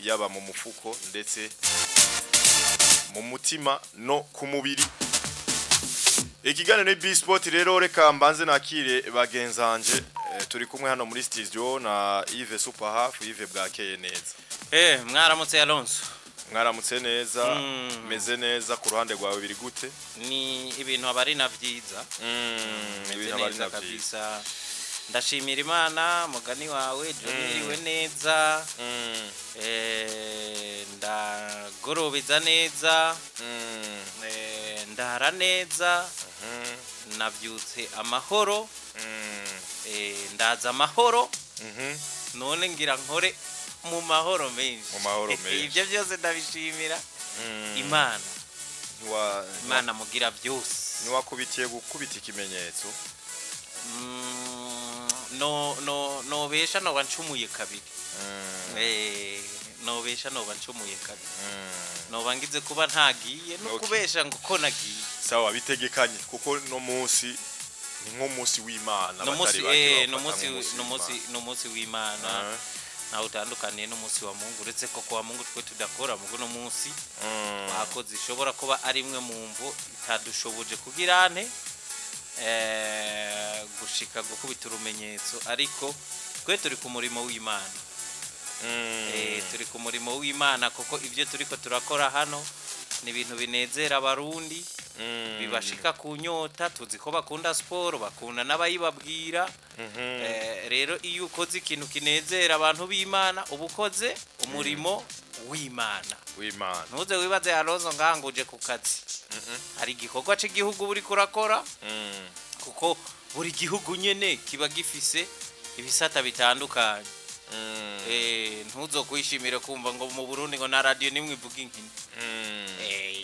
yaba mu mufuko ndetse mu mutima no ku mubiri. Ikiganiro ni B-Sport rero reka mbanze nakire bagenzanje turi kumwe hano muri studio na Yves Super Half. Yves bwakeye neza. Mwaramutse Alonso. Mwaramutse neza, meze neza ku ruhande rwawe biri gute? Ni ibintu abari navyiza. Ibintu abari navyiza. Ndashimira Imana mugani wawe Joniriwe neza. Ndagorobiza neza. Ndara neza. Navyutse amahoro. Ndaza amahoro. None ngira nkore mu mahoro menshi. Mu mahoro menshi. Ivyo byose ndabishimira Imana. Imana mugira byose. Niwakubitiye gukubita ikimenyetso. No besha no wancumuye kabiri. No besha no wancumuye kabiri. No bangize kuba ntagiye no kubesha ngo ko nagiye. Sawa bitegekanye kuko no munsi ni nko munsi w'Imana batari no munsi w'Imana. Na utandukaniye n'umunsi wa Mungu uretse ko kwa Mungu twe tudakora mugo no munsi wakoze ishobora kuba ari imwe mu mvo itadushoboje kugirane gushika gukubita urumenyetso ariko twe turi ku murimo w'Imana. Turi ku murimo w'Imana kuko ivyo turiko turakora hano ni ibintu binezera abarundi bibashika kunyota tuzi ko bakunda sport bakunda n'abayibabwira. Rero iyo ukoze ikintu kinezera abantu b'Imana ubukoze umurimo w'Imana. Ntuze wibaze Alonso nganguje ku kazi. Hari igikorwa cy'igihugu buri kurakora kuko buri gihugu nyene kiba gifise ibisata bitandukanye. Ntuzo kwishimira kumva ngo mu Burundi ngo na radio nimwe ivuga inkino.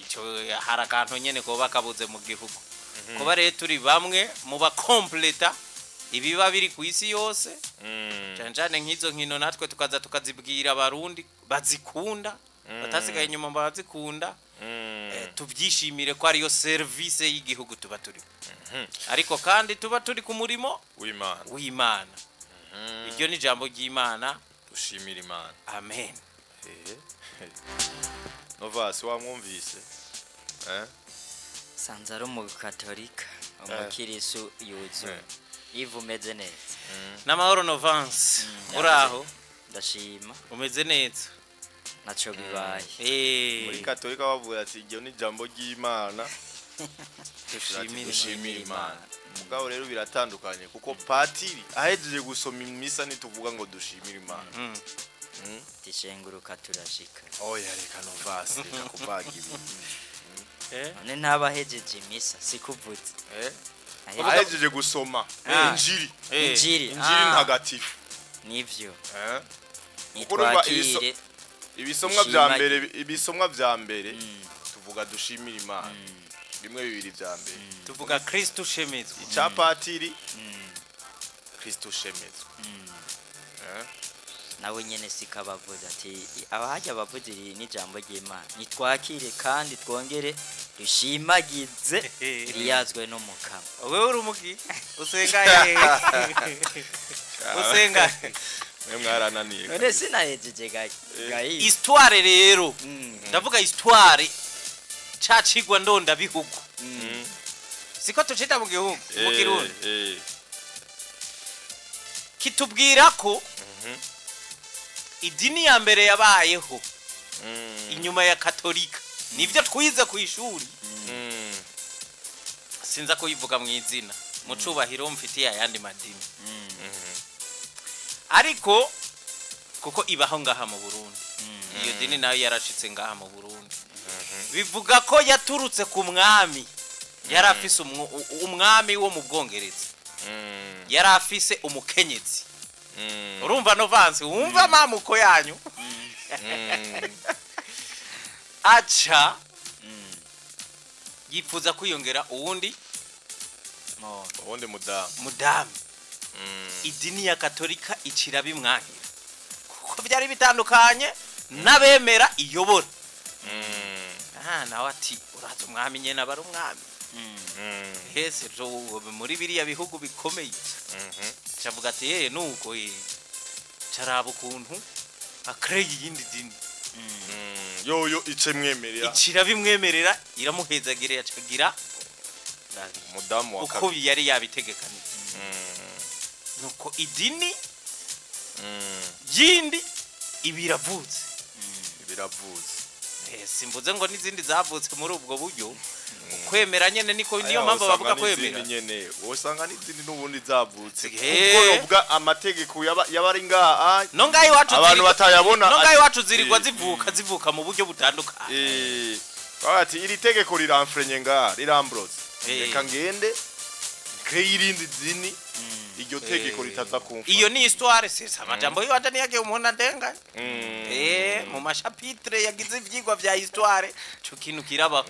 Ico harakanto nyene ko bakabuze mu gihugu. Kuba rero turi bamwe mu ba completa ibiba biri ku isi yose. Canjane nk'izo nkino natwe tukaza tukazibwira abarundi bazikunda batasigaye inyuma bazikunda. Tubyishimire ko ariyo service y'igihugu tuba turi. Ariko kandi tuba turi ku murimo w'Imana. Iryo ni jambo ry'Imana dushimira Imana. Amen. Novas wamwumvise Sanzaro mu Katolika umukirisu yuzu ivumeze neza. Namahoro Novance uraho ndashima umeze neza naco bibaye. Muri Katolika bavuga ati iryo ni jambo ry'Imana dushimira Imana. Mugabo rero biratandukanye kuko patiri ahejeje gusoma imisa nituvuga ngo dushimira Imana. Tishenguruka turashika. Oya reka Novas reka kuvaga ibi. None ntabahejeje imisa sikuvuze. Ahejeje gusoma injiri ntagatifu. Nivyo. Nitwakire ibisomwa vya mbere tuvuga dushimira Imana. Bimwe bibiri vya mbere tuvuga Kristo shemezwa. Icapatiri Kristo shemezwa. Nawe nyene sikabavuza ati abahajya bavuzira ni jambo ry'Imana. Nitwakire kandi twongere dushimagize riyazwe no mukama. Wewe uri umuki usenga usenga mwe mwarananiye. None sinahejeje gayi. Histoire rero ndavuga histoire cacigwa ndonda bihugu. Siko tucita mu gihugu mu Kirundi. Kitubwira ko idini ya mbere yabayeho inyuma ya Katolika nivyo twize ku ishuri. Sinza ko yivuga mu izina mu cubahiro mfitiye ayandi madini. Ariko kuko ibaho ngaha mu Burundi iyo dini nayo yarashitse ngaha mu Burundi. Bivuga ko yaturutse ku mwami yarafise umwami wo mu Bwongereza. Yarafise umukenyezi. Urumva Novance wumva mamuko yanyu. Acha yifuza kwiyongera uwundi mudamu. Idini ya Katolika icira bimwahira kuko byari bitandukanye n'abemera iyobora. Nawe ati uraza umwami nyene abari umwami. Hese jo muri biriya bihugu bikomeye. Cavuga ati nuko caraba ukuntu akreye yindi dini. yoyo ice mwemerera icira bimwemerera iramuhezagira yacagira umudamu wa uko yari yabitegekanye nuko idini yindi ibiravutse simvuze ngo n'izindi zavutse muri ubwo buryo kwemera nyene niko niyo mpamvu bavuga kwemera nyene usanga n'izindi n'ubundi zavutse kuko nubwa amategeko yabari ngaha no ngayi wacu abantu batayabona no ngayi wacu zirigwa zivuka mu buryo butandukanye bati iri tegeko riramfrenye ngaha rirambrose reka ngende kayirindi zini iryo tegeko ritaza kumfa iyo ni histoire c'est amajambo yiwanje niyage umuntu adenga mu mashapitre yagize ivyigwa vya histoire cyo kintu kiraba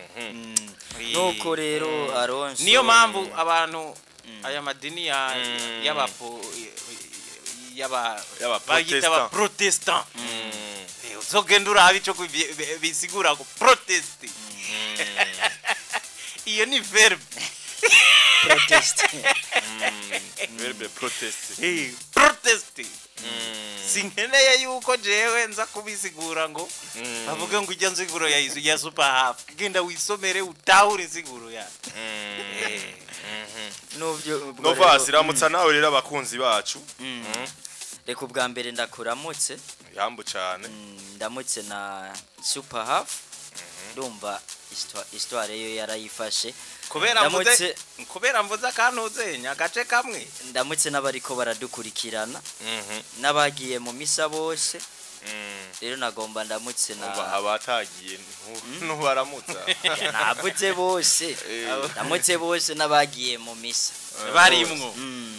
nuko rero Alonso niyo mpamvu abantu aya madini y'aba protestant uzogenda urabe ico bisigura ko protest iyo ni verbe verbe protest sinkeneye yuko jewe nza kubisigura ngo bavuge ngo ijya nziguro ya super half genda wisomere utahure insiguro ya nova siramutsa nawe rero abakunzi bacu reka ubwa mbere ndakuramutse yambu cyane ndamutse na super half ndumva histoire yo yarayifashe kubera mvuze akantuze nyagace kamwe ndamutse n'abariko baradukurikirana n'abagiye mu misa bose rero nagomba ndamutse na abatagiye ntubaramutsa nabutse bose ndamutse bose n'abagiye mu misa barimwo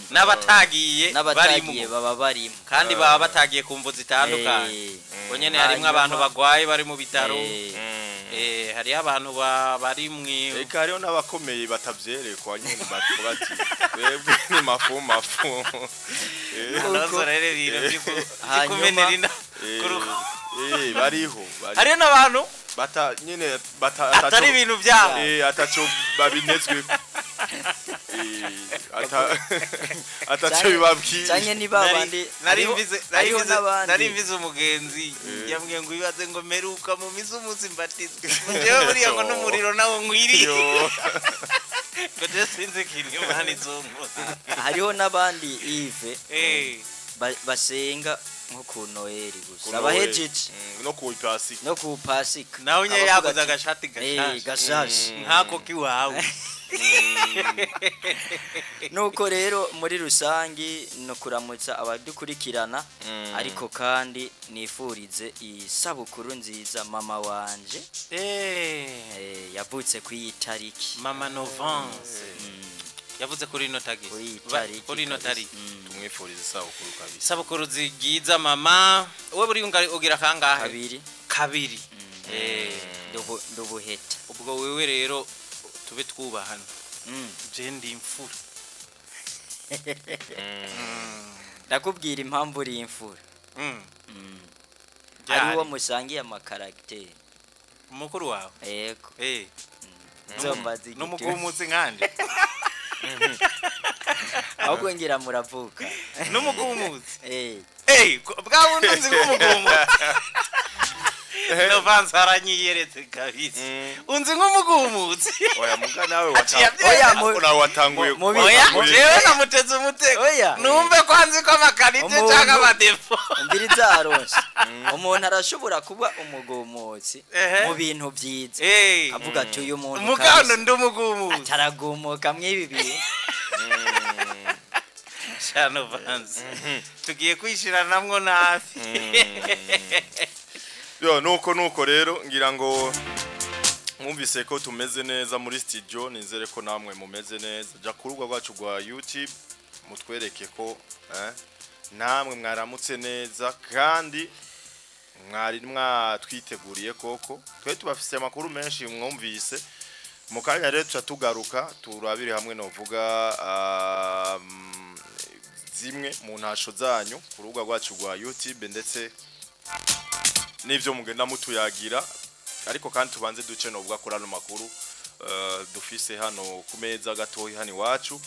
n'abatagiye baba barimo kandi baba batagiye kumvo zitandukanye ngo nyene harimwe abantu bagwaye bari mu bitaro hari abantu bari mwi eka hariho n'abakomeye batavyerekwa nyine bati twebwe ni mafu bariho hariho n'abantu nyine atari ibintu byabo ataco babinezwe ataco bibabwiye cyanye ni babandi narimvize umugenzi yambwiye ngo ibaze ngo meruka mu mizi umunsi mbatizwe jewe buriya ngo n'umuriro nawo nkwiriye ngo je sinzi kintu mani zongo hariho n'abandi Yves basenga nko ku Noeli gusa abahejeje no ku Pasika nawe nye yakoze agashati gashaje nkako kiwawe nuko rero muri rusangi no kuramutsa abadukurikirana ariko kandi nifurize isabukuru nziza mama wanje yavutse ku itariki mama Novance yavuze kuri ino tariki tumwifuriza isabukuru kabisa isabukuru zigiza mama we buri ugira kangahe kabiri ndubuheta ubwo wewe rero tube twubahana je ndi imfura ndakubwira impamvu uri imfura ari wo musangiye amakaragiteri umukuru wawe yego nzombazi n'umugumutsi nkanje ahubwo ngira muravuka n'umugumutsi bwa wundi nzi nk'umugumutsi Novance aranyiyeretse kabisa unzi nk'umugumutsi oya muga nawe watanguye jewe namuteze umutego numve ko nzi ko amakarite cyangwa amadefo mbiriza Alonso umuntu arashobora kuba umugumutsi mu bintu byiza avuga ati uyu muntu mugano ndumugumutsi ataragumuka mwibi bintu Novance tugiye kwishiranamwo nafi yo nuko rero ngira ngo mwumvise ko tumeze neza muri studio nizere ko namwe mumeze neza ja ku rubuga rwacu rwa YouTube mutwereke ko namwe mwaramutse neza kandi mwari mwatwiteguriye koko twe tubafise amakuru menshi mwumvise mu kanya rero tugaruka turabire hamwe novuga zimwe mu ntasho zanyu ku rubuga rwacu rwa YouTube ndetse nivyo mugenda mutuyagira ariko kandi tubanze duce no bwa korano makuru dufise hano ku meza gatoyi hani wacu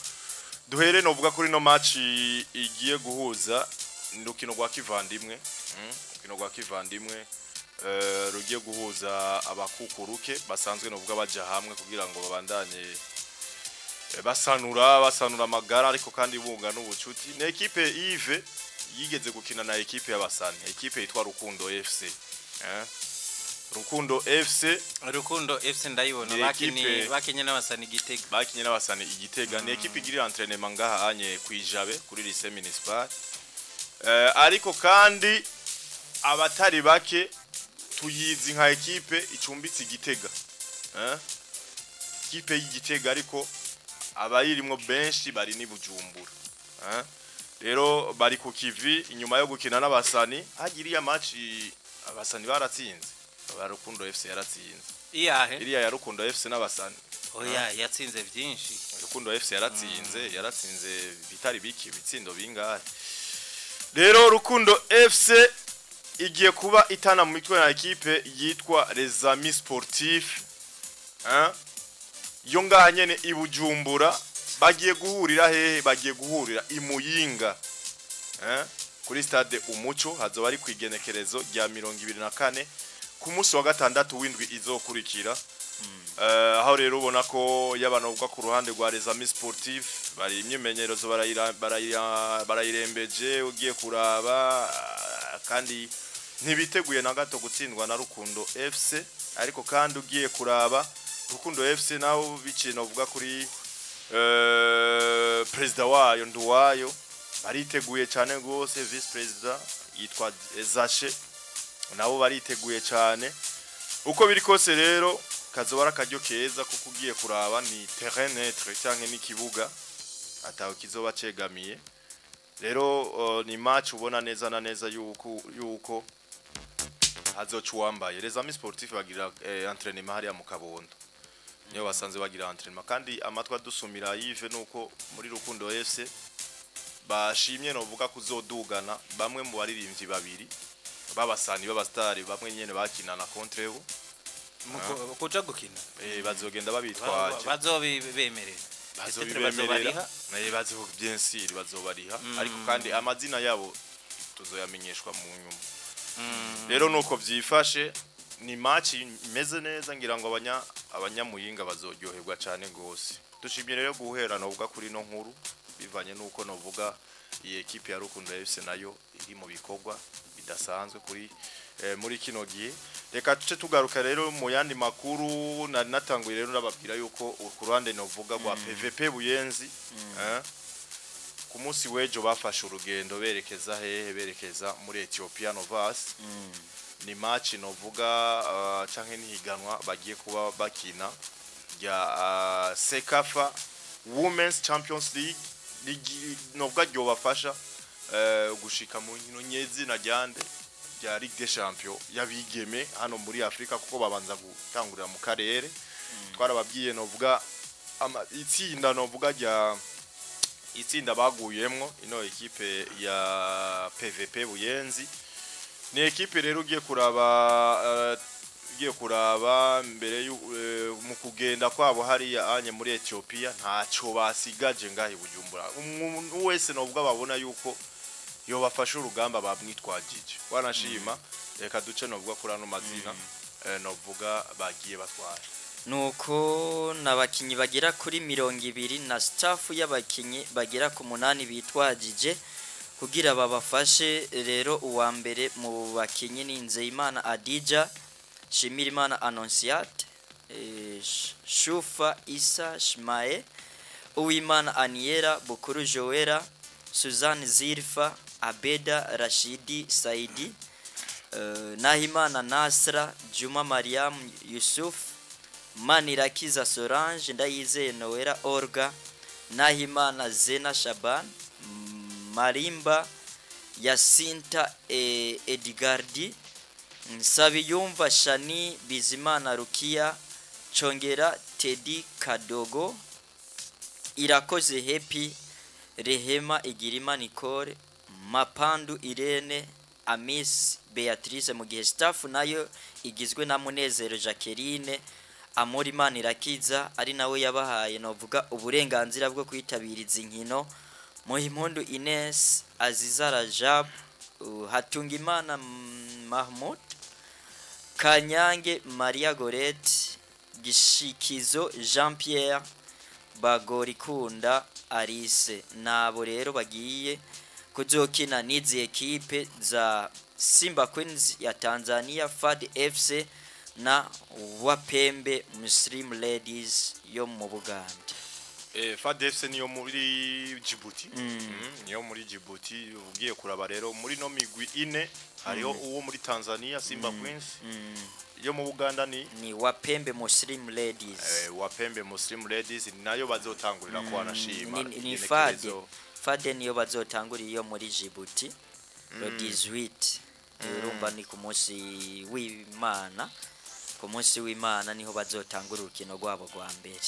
duhere no bwa kuri no match igiye guhuza ndukino rwa kivandimwe rugiye guhuza abakukuruke basanzwe novuga baja hamwe kugira ngo babandanye basanura amagara ariko kandi bunga n'ubucuti. Ne equipe Yves yigeze gukina na equipe y'abasani, equipe yitwa Rukundo FC. Rukundo FC ndayibona bakinye n'abasani Gitega. Bakinye n'abasani Igitega ni equipe igiri entraînement ngaha anye kwijabe kuri lycée municipal. Ariko kandi abatari bake tuyizi nka equipe icumbitse Igitega. Equipe y'Igitega ariko abayirimo benshi bari ni Bujumbura. Rero bari ku kivi inyuma yo gukina n'abasani hagiriya match abasani baratsinze. Rukundo FC yaratsinze. Iriya ya Rukundo FC n'abasani. Oya yatsinze byinshi. Rukundo FC yaratsinze bitari biki bitsindo bingahe. Rero Rukundo FC igiye kuba itana mu mitwe na equipe yitwa Les Amis Sportifs. Yo ngaha nyene ibujumbura bagiye guhurira hehe? Bagiye guhurira imuyinga kuri stade Umuco hazoba ari kwigenekerezo rya 24 ku munsi wa gatandatu w'indwi izokurikira. Aho rero ubona ko yabanobwa ku ruhande rwa Les Amis Sportifs bari imyimenyerezo barayirembeje ugiye kuraba kandi ntibiteguye na gato gutsindwa na Rukundo FC. Ariko kandi ugiye kuraba Rukundo FC naho bicino uvuga kuri president wayo Nduwayo bariteguye cyane gose, vice president yitwa Zache nabo bariteguye cyane. Uko biri kose rero kazobara kajyo keza kuko ugiye kuraba ni terrain neutre cyangwa ni kibuga ataho kizoba cegamiye. Rero ni match ubona neza na neza yuko hazocuwambaye. Les Amis Sportifs bagira entraînement hariya mu Kabondo niyo basanze bagira entraînement kandi amatwa dusumira Yves nuko muri Rukundo FC bashimye no vuga kuzodugana bamwe mu baririmbyi babiri babasani babastari bamwe nyene bakinana contre ebo kuja gukina bazogenda babitwaje bazobibemerera bien sûr bazobariha ariko kandi amazina yabo tuzoyamenyeshwa mu nyuma. Rero nuko vyifashe ni match imeze neza ngira ngo abanyamuyinga bazoryoherwa cyane gose. Dushimye rero guhera no vuga kuri no nkuru bivanye nuko no vuga iyi equipe ya Rukundo FC nayo iri mu bikorwa bidasanzwe kuri muri kino gihe. Reka tuce tugaruka rero mu yandi makuru natanguye rero ndababwira yuko ku ruhande no vuga rwa PVP Buyenzi ku munsi wejo bafashe urugendo berekeza hehe? Berekeza muri Ethiopia Novas. Ni match no vuga canke nihiganwa bagiye kuba bakina ya Sekafa Women's Champions League novuga ryo bafasha gushika mu nkino nyezi na jyande ya Ligue des Champions yabigeme hano muri Afrika kuko babanza gutangurira mu karere. Twarababwiye novuga itsinda novuga rya itsinda baguyemwo ino equipe ya PVP Buyenzi. Ni equipe rero ugiye kuraba mbere mu kugenda kwabo hari anye muri Ethiopia ntaco basigaje ngahe Bujumbura. Umuntu wese novuga babona yuko yo bafashe urugamba bamwitwagije wanashima. Reka duce novuga kuri ano mazina novuga bagiye batwara nuko nabakinyi bagera kuri 200 na staff y'abakinyi bagera ku 8 bitwagije kugira babafashe. Rero uwa mbere mu bakinyi ni Nzeyimana Adija, Shimirimana Annonciate, Shufa Isa Shmae, Uwimana Aniera, Bukuru Joera, Suzanne Zirfa, Abeda Rashidi Saidi, Nahimana Nasra, Juma Mariam Yusuf, Manirakiza Solange, Ndayizeye Noera Orga, Nahimana Zena Shaban, Marimba Yasinta Edgardi, Nsabiyumva Shani, Bizimana Rukia, Chongera Teddy Kadogo, Irakoze Happy, Rehema Igirima Nicole, Mapandu Irene, Amis Beatrice, mu gihe staff nayo igizwe na Munezero Jacqueline, Amorimana Irakiza ari nawe yabahaye novuga uburenganzira bwo kwitabiriza inkino, Muhimpundu Ines, Aziza Rajab, Hatungimana Mahmoud, Kanyange Maria Gorette, Gishikizo Jean Pierre, Bagorikunda Alice. Nabo rero bagiye kuzokina n'izi ekipe za Simba Queens ya Tanzania, FAD FC na Wapembe Muslim Ladies yo mu Buganda. FAD FC niyo muri Djibouti. Niyo muri Djibouti. Ugiye kuraba rero muri no migwi ine hariho uwo muri Tanzania Simba Queens. Yo mu Buganda ni Wapembe Muslim Ladies. Wapembe Muslim Ladies nayo bazotangurira ko anashima. Ni FAD niyo bazotangurira yo muri Djibouti. Le 18 urumva ni ku munsi w'Imana. Ku munsi w'Imana niho bazotangura urukino rwabo rwa mbere.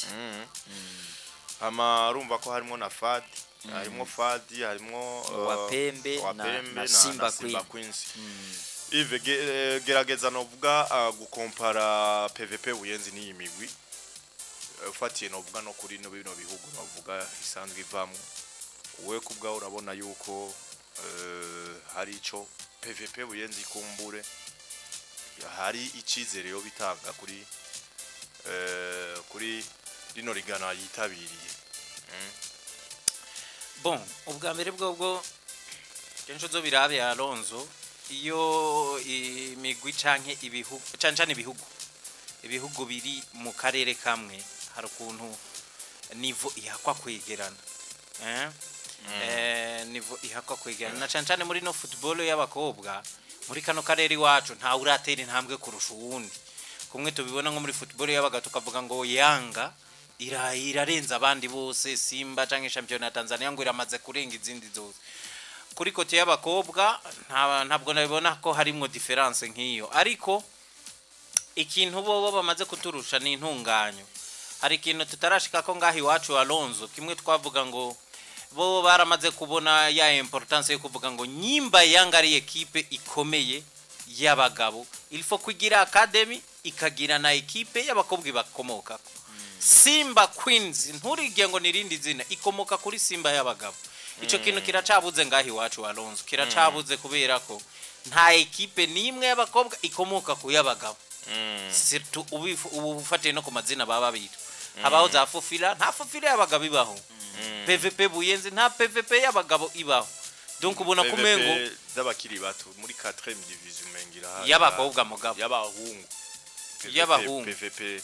Urumva ko harimo na FAD, harimo FAD, harimo Wapembe na Simba Queens. Ive gerageza novuga gukompara PVP Buyenzi n'iyi migwi. Ufatiye novuga no kuri no bino bihugu novuga isanzwe ivamwe. Uwe kubwa urabona yuko hari ico PVP Buyenzi kumbure hari icizere yo bitanga kuri rino rigana yitabiriye. Bon, ubwa mbere bwo kenshi zo birabe Alonzo iyo imigwi canke ibihugu cancane ibihugu biri mu karere kamwe hari ukuntu nivo ihakwa kwegerana. Nivo ihakwa kwegerana na cancane muri no football y'abakobwa muri kano karere wacu nta uratera intambwe kurusha uwundi. Kumwe tubibona nko muri football y'abaga tukavuga ngo Yanga irarenza abandi bose, Simba canke champion ya Tanzania ngo iramaze kurenga izindi zose. Kuri kote y'abakobwa ntabwo nabibona ko harimo difference nk'iyo, ariko ikintu bo bamaze kuturusha ni intunganyo. Hari ikintu tutarashika ko ngahi wacu Alonzo, kimwe twavuga ngo bo baramaze kubona ya importance yo kuvuga ngo nyimba Yanga ari equipe ikomeye y'abagabo, il faut kugira academy ikagira na equipe y'abakobwa bakomoka. Simba Queens nturige ngo nirindi zina ikomoka kuri Simba y'abagabo. Ico kintu kiracabuze ngahi wacu Alonzo, kiracabuze kubera ko nta equipe nimwe y'abakobwa ikomoka ku y'abagabo. Surtout ubufate no ku mazina baba bitu. Habaho za Fufira, nta Fufira y'abagabo ibaho. PVP Buyenzi nta PVP y'abagabo ibaho. Donc ubona kumengo z'abakiri bato muri 4e division mengira y'abakobwa mugabo y'abahungu PVP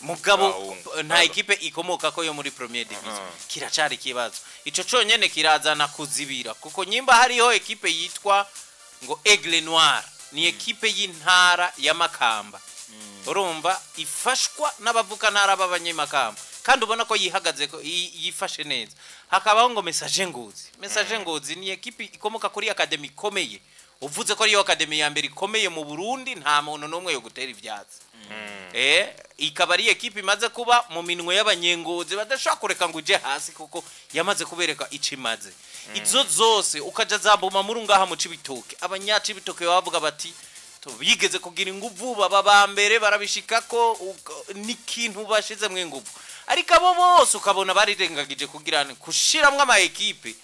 mugabo nta equipe ikomoka ko yo muri premier division. Kiracari kibazo ico conyene kirazana kuzibira kuko nyimba hariho equipe yitwa ngo Aigle Noir, ni equipe y'intara ya Makamba. Urumva ifashwa n'abavuka ntara b'abanyemakamba kandi ubona ko yihagaze ko yifashe neza. Hakabaho ngo Message Ngozi ni equipe ikomoka kuri academy ikomeye. Uvuze ko ariyo academy ya mbere ikomeye mu Burundi nta muntu nomwe yo gutera ivyatsi. Ikaba ari equipe imaze kuba mu minwe y'abanyengozi badashaka kureka ngo uje hasi kuko yamaze kubereka icimaze. Izo zose ukaja zabuma muri ngaha mu Cibitoke, abanyaci bitoke bavuga bati to bigeze kugira inguvu baba mbere barabishikako n'ikintu bashize mwe nguvu, ariko abo bose ukabona barirengagije kugirana kushiramwe ama equipe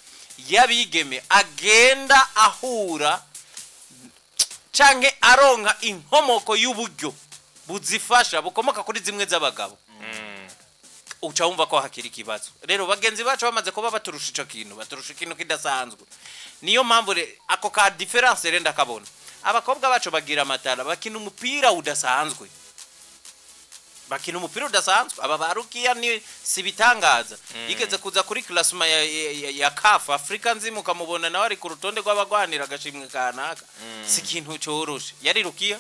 yabigeme agenda ahura canke aronka inkomoko y'uburyo buzifasha bukomoka kuri zimwe z'abagabo. Uca wumva ko hakiri kibazo. Rero bagenzi bacu bamaze kuba baturusha ico kintu, baturusha ikintu kidasanzwe. Niyo mpamvu ako ka difference renda kabona. Abakobwa bacu bagira amatara bakina umupira udasanzwe. Aba barukiya ni sibitangaza. Yigeze kuza kuri classement ya CAF Africa nzimu kamubona nawe ari ku rutonde rw'abagwanira gashimwe kanaka. Si kintu cyoroshe. Yari rukiya?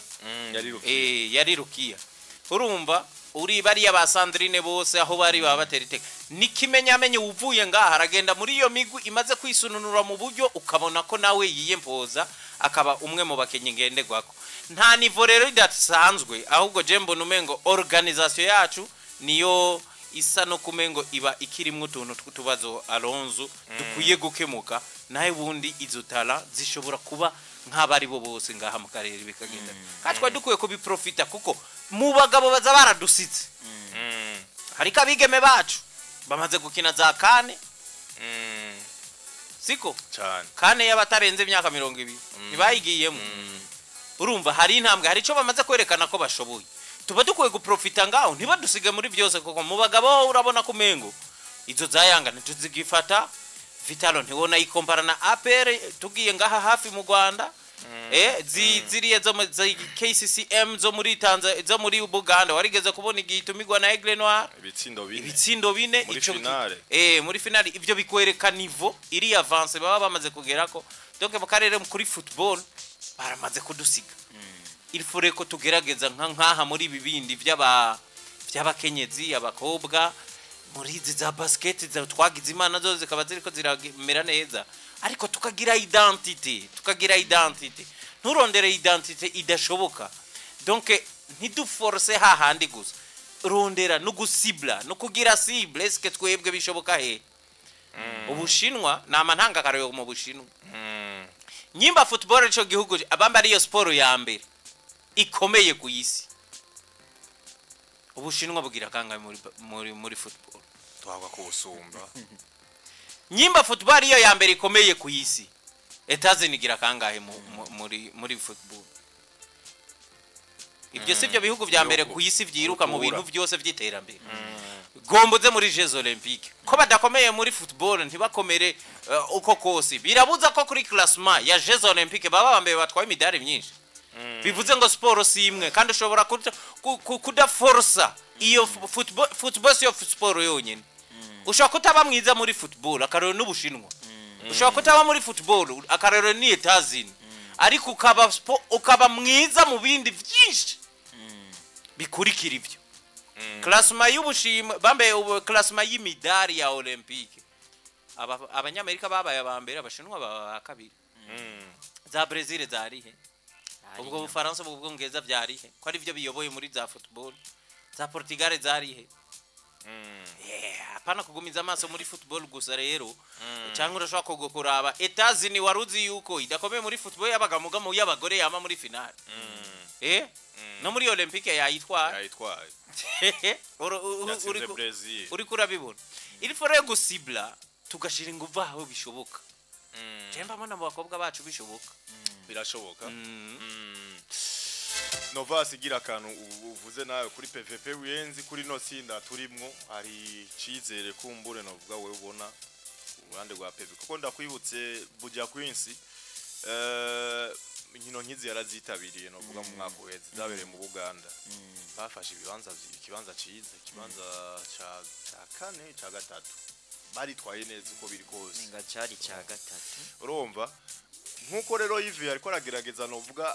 Yari rukiya. Urumva uri bari ya Sandrine bose aho bari babateriteka. Nikimenyamenye uvuye ngaha aragenda muri iyo migwi imaze kwisununura mu buryo ukabona ko nawe yiyempoza akaba umwe mu bakenye ngendegwako. Nta nivo rero idasanzwe ahubwo jembo numengo organisation yacu niyo isa no kumengo iba ikirimwe utuntu tw'utubazo Alonzo dukwiye gukemuka, naye bundi izo tala zishobora kuba nk'abari bo bose ngaha mu karere bikagenda. Katwa dukwiye kubiprofita kuko mu bagabo baza baradusitse. Harika abigeme bacu bamaze gukina za kane. Siko cyane kane y'abatarenze imyaka 20 nibayigiyemo. urumva hari intambwe hari ico bamaze kwerekana ko bashoboye tuba dukwiye guprofita ngaho ntibadusige muri byose kuko mu bagabo urabona ko mengo izo zayanga ntituzigifata Vitalo ntibona ikompara na APR tugiye ngaha hafi mu Rwanda ziriye zo KCCM zo muri Tanzania zo muri Buganda warigeze kubona igitumirwa na Aigle Noir ibitsindo bine ico finale muri finale ivyo bikwereka niveau iri avance baba bamaze kugerako donc mu karere kuri football baramaze kudusiga il faut ko tugerageza nkaha muri bibindi by'abakenyezi abakobwa muri izi za basket za twagize imana zo zikaba ziriko ziramera neza ariko tukagira identity nturondere identity idashoboka donc ntiduforce hahandi gusa rondera no gusibla no kugira cible eske twebwe bishoboka he ubushinwa nama ntanga karayo mu bushinwa nyimba football ico gihugu abamba ariyo sport ya mbere ikomeye ku isi ubushinwa bugira kangahe muri football twagwa kubusumba nyimba football iyo ya mbere ikomeye ku isi etazinigira kangahe muri football ibyo sivyo bihugu vya mbere ku isi vyiruka mu bintu byose vy'iterambere gomboze muri Jeux Olympiques ko badakomeye muri football ntibakomere uko kose birabuza ko kuri classement ya Jeux Olympiques baba bambaye batwaye imidari myinshi bivuze ngo sport simwe kandi ushobora kudaforsa iyo football yo sport yonyene ushobora kutaba mwiza muri football akarero n'ubushinwa ushobora kutaba muri football akarero ni Etazini ariko ukaba mwiza mu bindi byinshi bikurikira ibyo classement y'ubushimwe bambaye classement y'imidari ya Olympique abanyamerika babaye abambere abashinwa baba kabiri za Brazil zarihe ubwo Bufaransa ubwo ngeza vyarihe ko ari byo biyoboye muri za football za Portugal zarihe apana kugumiza amaso muri football gusa rero cyangwa urashaka kuraba Etazini waruzi yuko idakomeye muri football yabaga mugamo y'abagore yama muri finale no muri Olympique yayitwaye uri kurabibona il faut gusibla tugashira inguvu aho bishoboka Jemba mbona mu bakobwa bacu bishoboka birashoboka Nova sigira kantu uvuze nawe kuri PVP wiyenzi kuri no sinda turimwo ari cizere kumbure novuga we ubona urande rwa PVP kuko ndakwibutse Buja Queens inkino nkizi yarazitabiriye novuga mu mwaka uheze zabereye mu Buganda bafashe ikibanza cize ikibanza ca kane ca gatatu bari twaye neza uko biri kose ninga cari ca gatatu urumva nkuko rero Yves ariko aragerageza novuga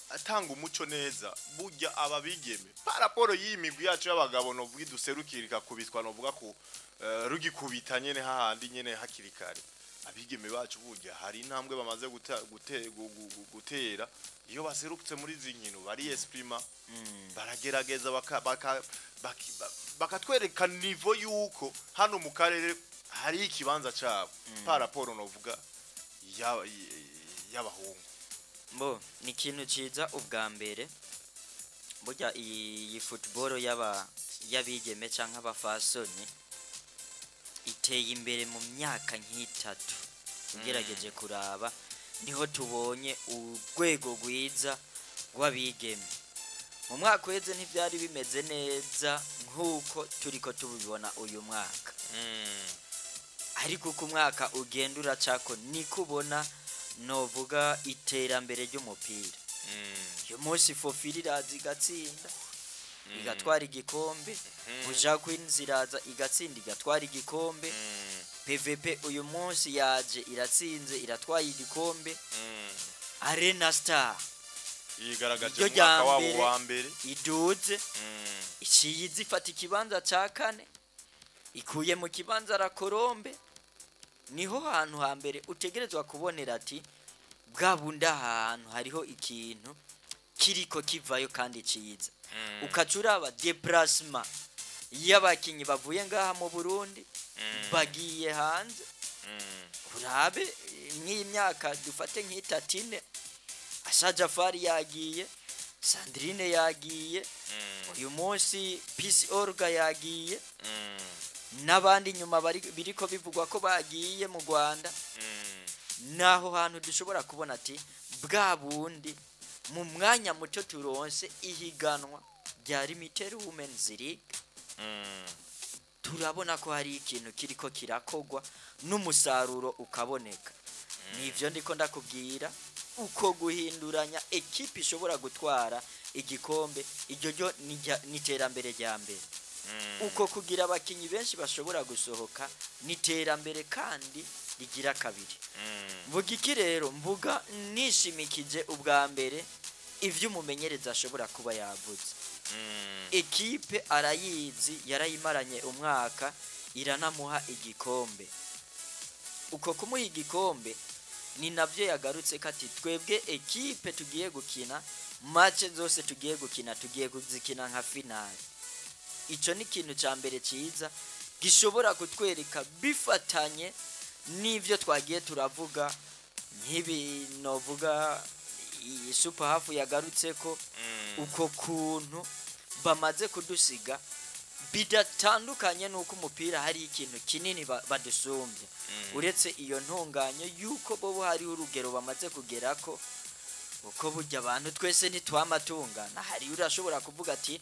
atanga umuco neza burya ababigeme paraporo y'imigwi yacu y'abagabo novuga iduserukirika kubitwa novuga ko rugikubita nyene hahandi nyene hakirikare abigeme bacu burya hari intambwe bamaze gutera iyo baserukitse muri zinkino bari exprima baragerageza bakatwereka niveau yuko hano mu karere hari ikibanza cyabo paraporo novuga y'abahungu Bo ni ikintu ciza ubwa mbere burya iyi football y'abigeme canke abafasoni iteye imbere mu myaka nk'itatu ugerageje kuraba niho tubonye urwego rwiza rw'abigeme mu mwaka weze ntivyari bimeze neza nk'uko turiko tubibona uyu mwaka ariko ku mwaka ugenda uracako niko ubona novuga iterambere ry'umupira uyu munsi Fofiri iraza igatsinda igatwara igikombe Buja Queens iraza igatsinda igatwara igikombe PVP uyu munsi yaje iratsinze iratwaye igikombe Arena Star yigaragaje mu mwaka wabo wa mbere iduze ikiyizi ifata ikibanza ca kane ikuye mu kibanza ra Colombe niho hantu hambere utegerezwa kubonera ati bwabunda ahantu hariho ikintu kiriko kivayo kandi ciza ukacuraba déplacement y'abakinyi bavuye ngaha mu Burundi bagiye hanze urabe nk'imyaka dufate nk'itatine Asha Jafari yagiye Sandrine yagiye uyu munsi Peace Orga yagiye n'abandi nyuma biriko bivugwa ko bagiye mu Rwanda naho hantu dushobora kubona ati bwa bundi mu mwanya muto turonse ihiganwa rya Limited Women's League turabona ko hari ikintu kiriko kirakogwa n'umusaruro ukaboneka. Nivyo ndiko ndakubwira uko guhinduranya ekipe ishobora gutwara igikombe iryo ryo niterambere rya mbere. Uko kugira abakinyi benshi bashobora gusohoka niterambere kandi rigira kabiri. Mvuga iki rero? Mvuga nishimikije ubwa mbere ivyo umumenyereza ashobora kuba yavuze. Ekipe arayizi, yarayimaranye umwaka, iranamuha igikombe. Uko kumuha igikombe ni navyo yagarutse kati twebwe ekipe tugiye gukina match zose tugiye gukina tugiye kuzikina nka finale. Ico ni kintu ca mbere ciza gishobora kutwereka bifatanye n'ivyo twagiye turavuga nk'ibi novuga super half yagarutse ko uko kuntu bamaze kudusiga bidatandukanye nuko umupira hari ikintu kinini badusumbye. Uretse iyo ntunganyo yuko bo hari urugero bamaze kugerako uko burya abantu twese ntitwamatungana. Hari urashobora kuvuga ati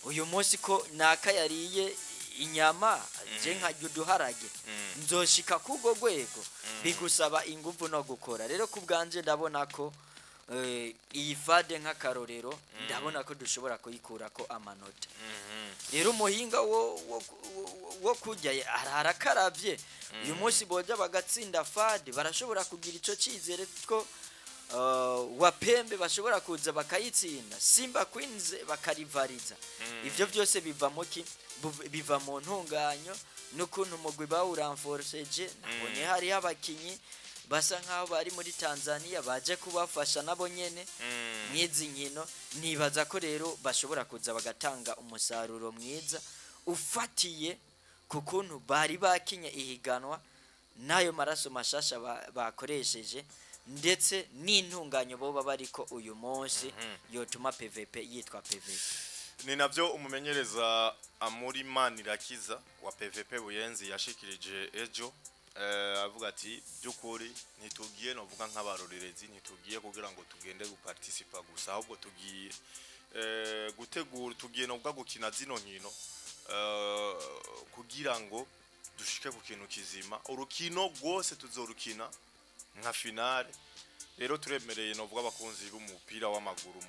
uyu munsi ko naka yariye inyama je nkajya uduharage nzoshika kugo gwego bigusaba ingufu no gukora. Rero kubwanje ndabona ko iyi fade nk'akarorero ndabona ko dushobora kuyikurako amanota. Rero umuhinga wo kujya ararakaravye uyu munsi boja bagatsinda fade barashobora kugira ico cizere ko Wapembe bashobora kuza bakayitsinda, Simba Queens bakarivariza. Ivyo byose biva mu ntunganyo n'ukuntu umugwi bawuranforceje. Nabonye hari abakinyi basa nkaho bari muri Tanzania baje kubafasha nabo nyene mwizi nkino. Nibaza ko rero bashobora kuza bagatanga umusaruro mwiza ufatiye kukuntu bari bakinye ihiganwa nayo maraso mashasha bakoresheje ndetse n'intunganyo boba bariko uyu munsi yotuma PVP yitwa PVP. Ni navyo umumenyereza Amuri Manirakiza wa PVP Buyenzi yashikirije ejo, avuga ati byukuri ntitugiye no vuga nk'abarorerezi, ntitugiye kugira ngo tugende guparticipa gusa, ahubwo tugiye gutegura, tugiye no gukina zino nkino kugira ngo dushike ku kintu kizima. Urukino rwose tuzorukina nka finale. Rero turemereye no vuga abakunzi b'umupira w'amaguru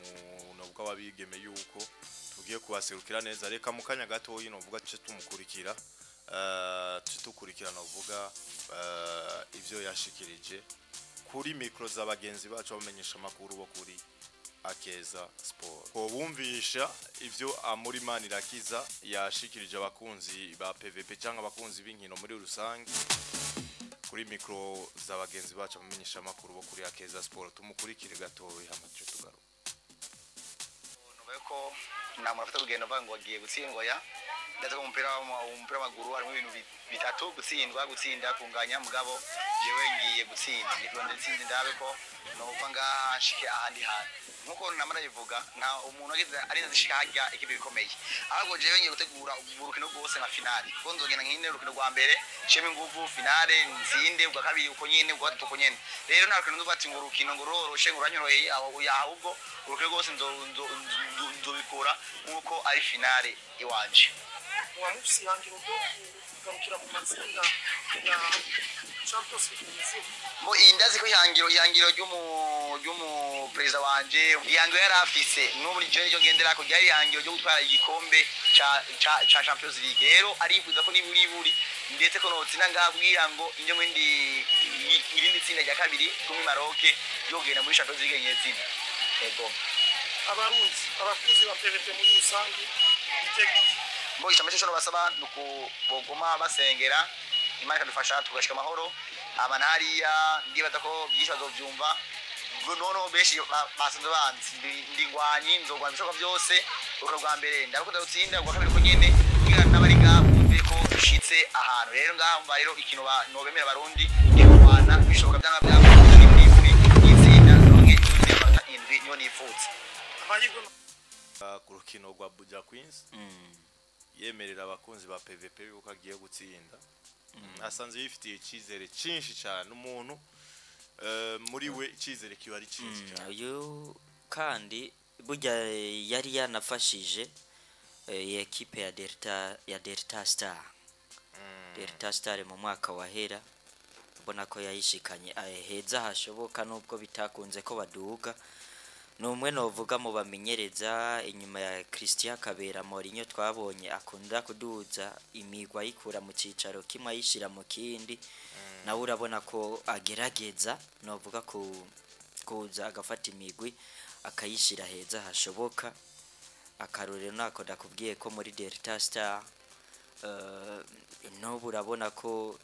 no vuga babigeme yuko tugiye kubaserukira neza. Reka mu kanya gato no vuga cyo tumukurikira tukurikira no vuga ivyo yashikirije kuri micro z'abagenzi bacu bamenyesha makuru bo kuri Akeza Sport. Ko bumvisha ivyo Amuri Manirakiza yashikirije abakunzi ba PVP cyangwa abakunzi b'inkino muri rusange kuri micro z'abagenzi bacu bamenyesha makuru bo kuri Akeza Sport. Tumukurikire gato hamacho tugaro. Nubeko namurafata kugenda vango agiye gutsindwa ya ndaza ko umupira w'amaguru harimo ibintu bitatu: gutsinda kunganya. Mugabo jewe ngiye gutsinda ngironde tsinzi ndabe ko no upanga shike ahandi hantu nkuko namara yivuga nta umuntu agize ari zishika hajya ikibi bikomeye. Ahubwo jewe ngiye gutegura urukino rwose nka finale ko nzogenda nkine urukino rwa mbere sheme nguvu finale nzinde ubwa kabiri uko nyene ubwa gatatu uko nyene. Rero nta rukino nzubati ngo urukino ngo roroshe ngo uranyoroye ahubwo urukino rwose nzobikura nkuko ari finale iwanje. Wamusi yangiro do kugarukira mu matsinda ya Champions League. Mo indazi ko ihangiro ry'umu president wanje ihangiro yarafise n'ubu je cyo ngendera ko ryari ihangiro ryo gutwara igikombe cha Champions League. Rero arifuza ko niburi ndetse ko notsinda ngabwira ngo inje mwindi irindi tsinda rya kabiri kumi Maroc yogenda muri Champions League nyezina. Ego Abarundi abakuzi ba PVP muri rusangi itegeko Mbo icamete cyo basaba nuko bogoma basengera Imana kadufasha tugashika amahoro. Abanariya ndibaza ko byisha zovyumva nono beshi basanze banzi ndingwanyi nzogwa bishoka byose uko rwa mbere ndaruko dutsinda rwa kabiri ko nyene kugira n'abari ngabumve ko dushitse ahantu. Rero ngamba rero ikintu no bemera Barundi yekwana bishoka byanga byabo n'itsinda nonge n'imata indwi nyo nifutse amahirwe ku rukino rwa Buja Queens. Yemerera abakunzi ba PVP yuko agiye gutsinda. Asanze yifitiye ikizere cinshi cyane umuntu muri we ikizere kiba ari cinshi cyane. Uyu kandi burya yari yanafashije iyi ekipe ya Delta Star. Delta Star mu mwaka wahera mbona ko yayishikanye heza hashoboka nubwo bitakunze ko baduga. Numwe novuga mu bamenyereza inyuma ya Christian Kabera Mourinho twabonye akunda kuduza imigwa yikura mu cicaro kimwe ayishira mu kindi. Nawe urabona ko agerageza novuga kuza agafata imigwi akayishira heza hashoboka. Akarorero nako ndakubwiye ko muri Delta Star no burabona ko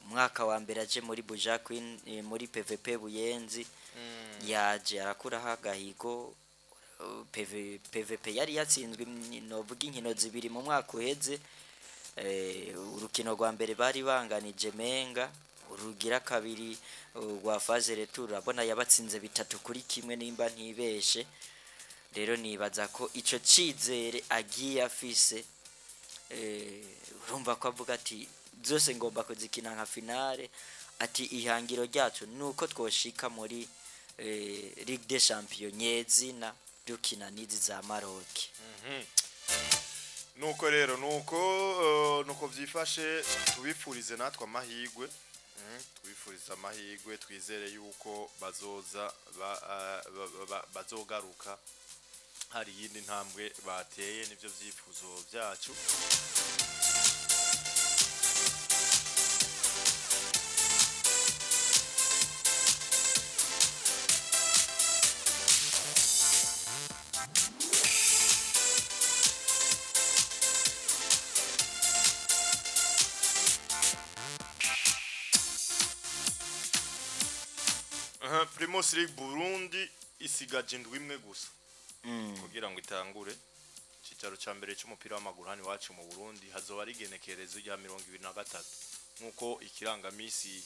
mwaka wa mbere aje muri Buja Queen muri PVP Buyenzi yaje arakuraho agahigo. PVP yari yatsinzwe novuga inkino zibiri mu mwaka uheze. Urukino rwa mbere bari banganije Menga, urugira kabiri rwa phase retour urabona yabatsinze 3-1 nimba ntibeshe. Rero nibaza ko ico cizere agiye afise urumva ko avuga ati zose ngomba kuzikina nka finale, ati ihangiro ryacu nuko twoshika muri Ligue des Champions nyezina dukina nizi za Maroc. Nuko rero nuko byifashe tubipfurize natwe amahigwe. Twifuriza amahigwe twizere yuko bazogaruka hari yindi ntambwe bateye nivyo vyifuzo byacu. Primus League Burundi isigaje indwi imwe gusa kugira ngo itangure. Cicaro ca mbere cy'umupira w'amaguru hani wacu mu Burundi hazoba ari genekerezo rya 2023 nkuko ikirangamisi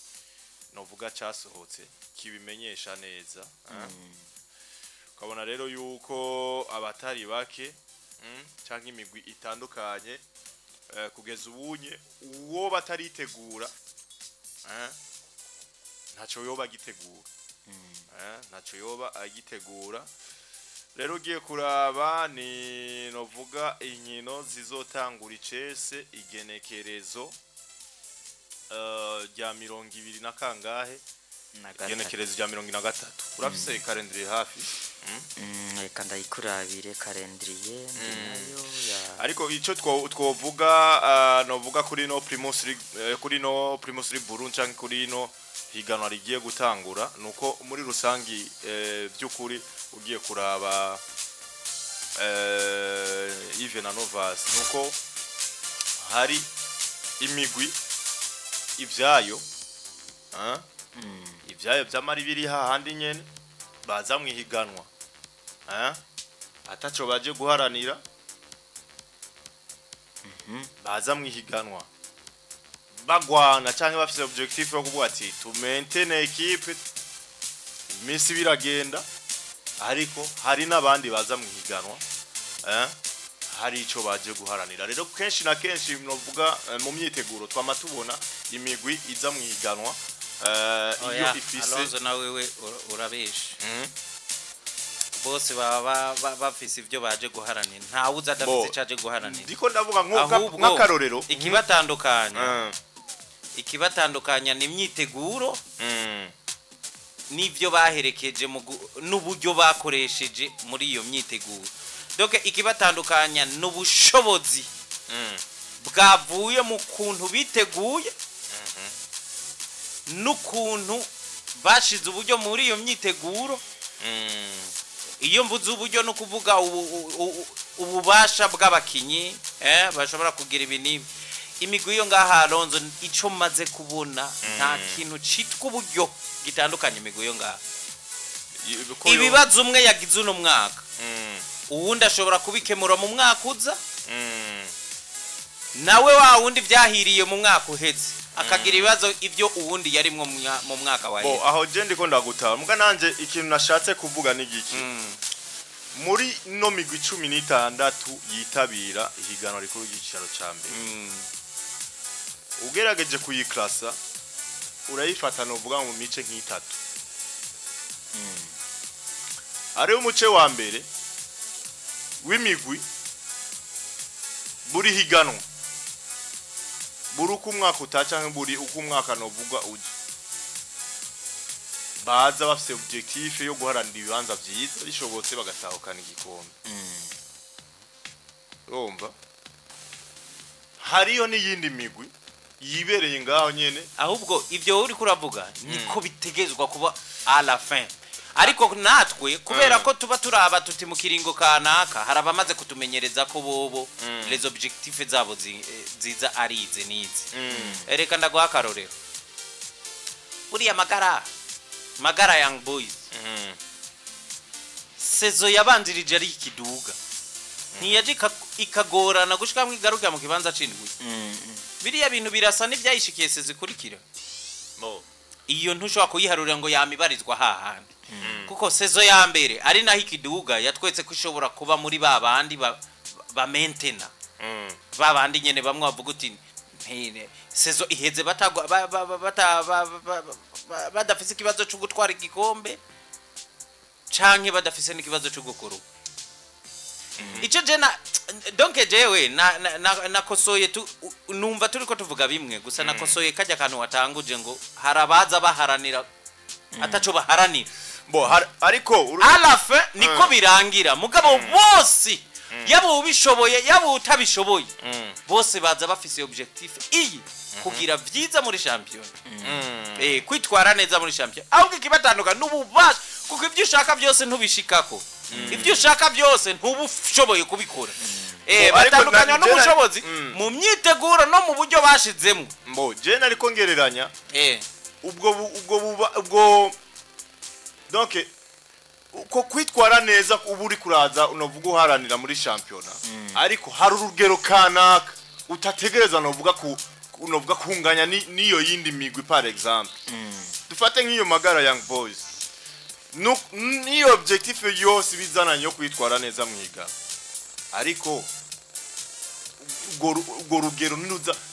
novuga casohotse kibimenyesha neza. Ukabona rero yuko abatari bake canke imigwi itandukanye kugeza ubunye uwo bataritegura ntaco yoba agitegura. Ntaco yoba agitegura. Rero ugiye kuraba ni novuga inkino zizotangura icese igenekerezo rya 20 na kangahe igenekerezo rya 23 urafise calendrier hafi. Reka ndayikurabire calendrier nayo ya ariko ico twovuga novuga kuri no Primus League Burundi canke kuri no higanwa rigiye gutangura nuko muri rusangi byukuri ugiye kuraba Even Novas nuko hari imigwi ivyayo byamari biri hahandi nyene baza mwihiganwa ataco baje guharanira baza mwihiganwa bagwana canke bafite objectif yo kuvuga ati tu maintain equipe imisi biragenda ariko hari nabandi baza mwihiganwa hari ico baje guharanira. Rero kenshi na kenshi novuga mu myiteguro twamatubona imigwi iza mwihiganwa iyo ifise Alonzo na wewe urabeshe bose baba bafise ivyo baje guharanira nta wuza adafise caje guharanira. Ndiko ndavuga nk'akarorero ikibatandukanya ni imyiteguro n'ivyo baherekeje n'uburyo bakoresheje muri iyo myiteguro. Donc ikibatandukanya n'ubushobozi bwavuye mu kuntu biteguye n'ukuntu bashize uburyo muri iyo myiteguro. Iyo mvuze uburyo no kuvuga ububasha bw'abakinyi bashobora kugira ibintu imigwi yo ngaha Alonzo ico maze kubona nta kintu citwa uburyo gitandukanye imigwi yo ngaha. Ibibazo umwe yagize uno mwaka uwundi ashobora kubikemura mu mwaka uza nawe wa wundi vyahiriye mu mwaka uheze akagira ibibazo ivyo uwundi yari mu mwaka wa bo aho je ndiko ndagutaba muga nanje ikintu nashatse kuvuga ni giki muri no migwi 16 yitabira ihiganwa rikuru y'igicaro ca mbere ugerageje kuyiklasa urayifata no vuga mu mice nk'itatu ariyo umuce wa mbere w'imigwi buri higanwa buri uko umwaka utaca buri uko umwaka novuga uje baza bafite objectif yo guharanira ibibanza byiza bishobotse bagatahukana igikombe urumva hariyo n'iyindi migwi yibereye ngaho nyene ahubwo ibyo uri kuravuga niko bitegezwa kuba à la fin ariko natwe kubera ko tuba turaba tuti mu kiringo kanaka harabamaze kutumenyereza ko bobo les objectifs zabo ziza arize nize ereka ndaguha akarorero buriya magara young boys sezo yabanzirije ari ikiduga ntiyaje ikagorana gushika mwigaruka mu kibanza cindwi biriya bintu birasa n'ivyayishikiye sezikurikira iyo ntushobora kuyiharurira ngo yamibarizwa hahandi kuko sezo ya mbere ari naho ikiduga yatwetse ko ishobora kuba muri babandi ba maintainer babandi nyene bamwe bavuga uti sezo iheze badafise ikibazo cyo gutwara igikombe canke badafise n'ikibazo cyo gukuru ico jena donc jewe nakosoye numva turiko tuvuga bimwe gusa nakosoye kajya kantu watanguje ngo harabaza baharanira ataco baharanira ariko alafe niko birangira mugabo bose yabo ubishoboye yabo utabishoboye bose baza bafise objectif iyi kugira vyiza muri champion kwitwara neza muri champion ahubwo kibatanduka n'ububasha kuko ibyo ushaka byose ntubishikako ibyo ushaka byose ntubushoboye kubikora batandukanya n'ubushobozi mu myiteguro no mu buryo bashizemo je nariko ngereranya ubwo donc uko kwitwara neza uburi kuraza unovuga uharanira muri championa ariko hari urugero kanaka utategereza unovuga kunganya niyo yindi migwi par exemple dufate nk'iyo magara young boys niyo objectif yose bizananye yo kwitwara neza mwiga ariko ubwo rugero